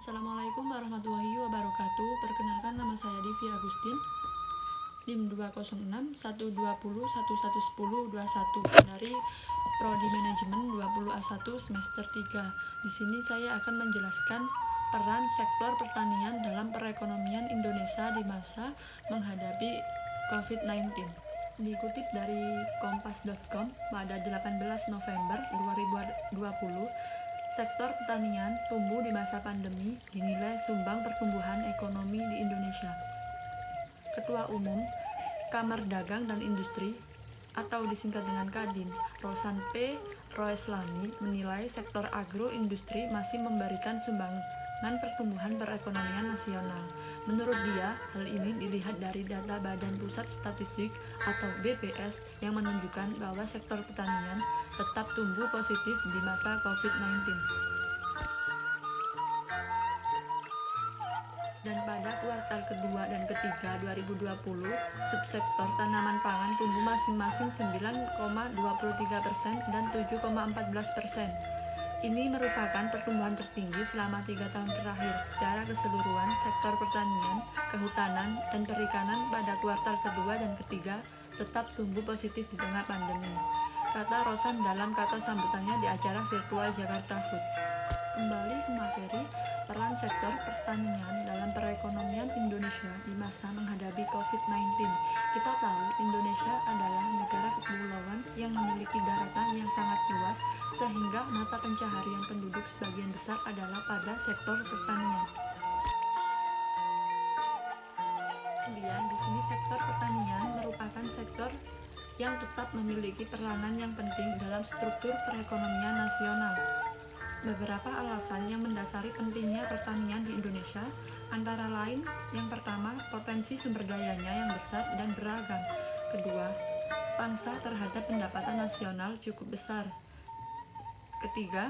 Assalamualaikum warahmatullahi wabarakatuh. Perkenalkan, nama saya Divi Agustin, NIM 206 120 1110 21 dari Prodi Manajemen 20A1 semester 3. Di sini saya akan menjelaskan peran sektor pertanian dalam perekonomian Indonesia di masa menghadapi COVID-19. Dikutip dari kompas.com pada 18 November 2020, sektor pertanian tumbuh di masa pandemi dinilai sumbang pertumbuhan ekonomi di Indonesia. Ketua Umum Kamar Dagang dan Industri atau disingkat dengan Kadin, Rosan P. Roeslani menilai sektor agroindustri masih memberikan sumbangan pertumbuhan perekonomian nasional. Menurut dia, hal ini dilihat dari data Badan Pusat Statistik atau BPS yang menunjukkan bahwa sektor pertanian tetap tumbuh positif di masa COVID-19. Dan pada kuartal kedua dan ketiga 2020, subsektor tanaman pangan tumbuh masing-masing 9,23% dan 7,14%. Ini merupakan pertumbuhan tertinggi selama 3 tahun terakhir. Secara keseluruhan, sektor pertanian, kehutanan, dan perikanan pada kuartal kedua dan ketiga tetap tumbuh positif di tengah pandemi, kata Rosan dalam kata sambutannya di acara virtual Jakarta Food. Kembali ke materi, peran sektor pertanian dalam perekonomian Indonesia di masa menghadapi COVID-19. Kita tahu Indonesia adalah negara kepulauan yang memiliki daratan yang sangat luas, sehingga mata pencaharian penduduk sebagian besar adalah pada sektor pertanian. Kemudian di sini sektor pertanian merupakan sektor yang tetap memiliki peranan yang penting dalam struktur perekonomian nasional. Beberapa alasan yang mendasari pentingnya pertanian di Indonesia antara lain, yang pertama, potensi sumber dayanya yang besar dan beragam. Kedua, pangsa terhadap pendapatan nasional cukup besar. Ketiga,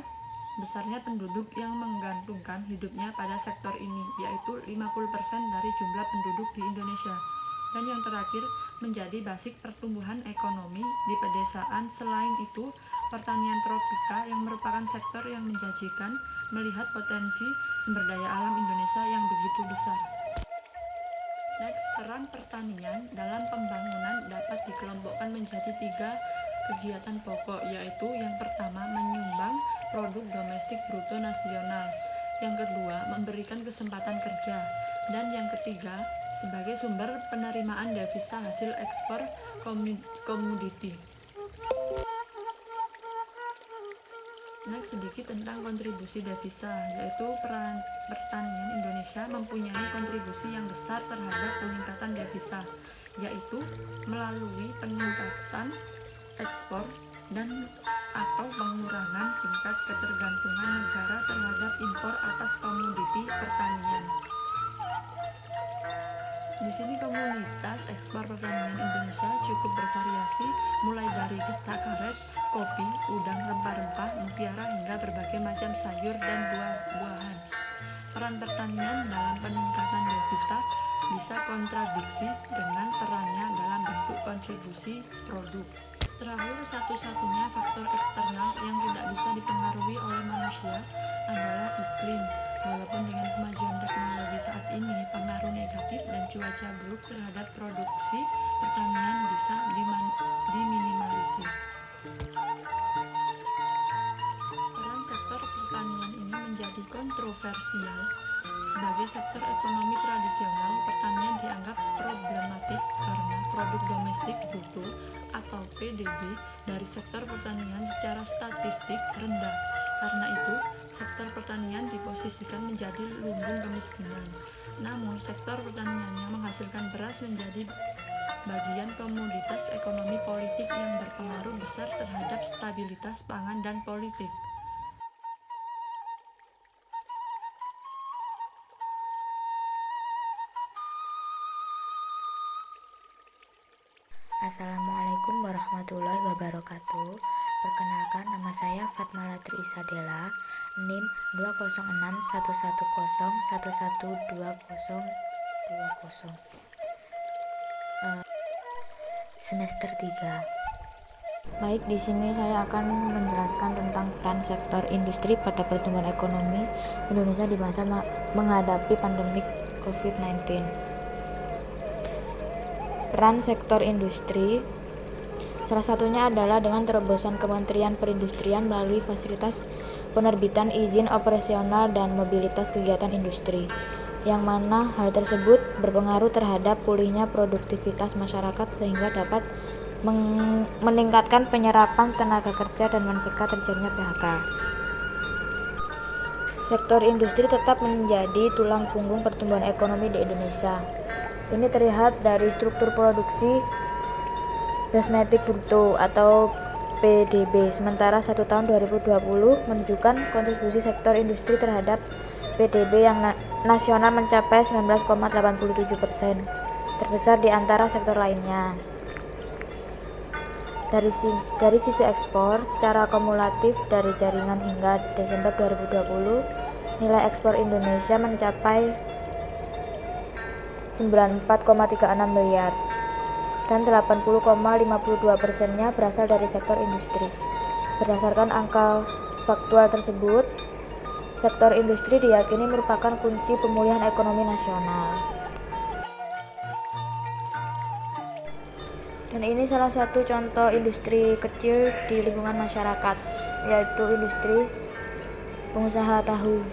besarnya penduduk yang menggantungkan hidupnya pada sektor ini, yaitu 50% dari jumlah penduduk di Indonesia. Dan yang terakhir, menjadi basic pertumbuhan ekonomi di pedesaan. Selain itu, pertanian tropika yang merupakan sektor yang menjanjikan melihat potensi sumber daya alam Indonesia yang begitu besar. Next, peran pertanian dalam pembangunan dapat dikelompokkan menjadi 3 kegiatan pokok, yaitu yang pertama, menyumbang produk domestik bruto nasional, yang kedua, memberikan kesempatan kerja, dan yang ketiga, sebagai sumber penerimaan devisa hasil ekspor komoditi. Next, sedikit tentang kontribusi devisa, yaitu peran pertanian Indonesia mempunyai kontribusi yang besar terhadap peningkatan devisa, yaitu melalui peningkatan ekspor dan atau pengurangan tingkat ketergantungan negara terhadap impor atas komoditi pertanian. Di sini komunitas ekspor pertanian Indonesia cukup bervariasi, mulai dari getah karet, kopi, udang, rempah-rempah, mutiara hingga berbagai macam sayur dan buah-buahan. Peran pertanian dalam peningkatan devisa bisa kontradiksi dengan perannya dalam bentuk kontribusi produk. Terakhir, satu-satunya faktor eksternal yang tidak bisa dipengaruhi oleh manusia adalah iklim. Walaupun dengan kemajuan teknologi saat ini, pengaruh negatif dan cuaca buruk terhadap produksi pertanian bisa diminimalisir. Peran sektor pertanian ini menjadi kontroversial. Sebagai sektor ekonomi tradisional, pertanian dianggap problematik karena produk domestik bruto atau PDB dari sektor pertanian secara statistik rendah. Karena itu, sektor pertanian diposisikan menjadi lumbung kemiskinan. Namun, sektor pertanian yang menghasilkan beras menjadi bagian komoditas ekonomi politik yang berpengaruh besar terhadap stabilitas pangan dan politik. Assalamualaikum warahmatullahi wabarakatuh. Perkenalkan, nama saya Fatmalatri Isadela, NIM 20611112020, semester 3. Baik, di sini saya akan menjelaskan tentang peran sektor industri pada pertumbuhan ekonomi Indonesia di masa menghadapi pandemi COVID-19. Peran sektor industri salah satunya adalah dengan terobosan Kementerian Perindustrian melalui fasilitas penerbitan izin operasional dan mobilitas kegiatan industri, yang mana hal tersebut berpengaruh terhadap pulihnya produktivitas masyarakat sehingga dapat meningkatkan penyerapan tenaga kerja dan mencegah terjadinya PHK. Sektor industri tetap menjadi tulang punggung pertumbuhan ekonomi di Indonesia. Ini terlihat dari struktur produksi domestik bruto atau PDB. Sementara 1 tahun 2020 menunjukkan kontribusi sektor industri terhadap PDB yang nasional mencapai 19,87%, terbesar di antara sektor lainnya. Dari sisi ekspor, secara kumulatif dari jaringan hingga Desember 2020, nilai ekspor Indonesia mencapai 94,36 miliar dan 80,52%-nya berasal dari sektor industri. Berdasarkan angka faktual tersebut, sektor industri diyakini merupakan kunci pemulihan ekonomi nasional. Dan ini salah satu contoh industri kecil di lingkungan masyarakat, yaitu industri pengusaha tahu.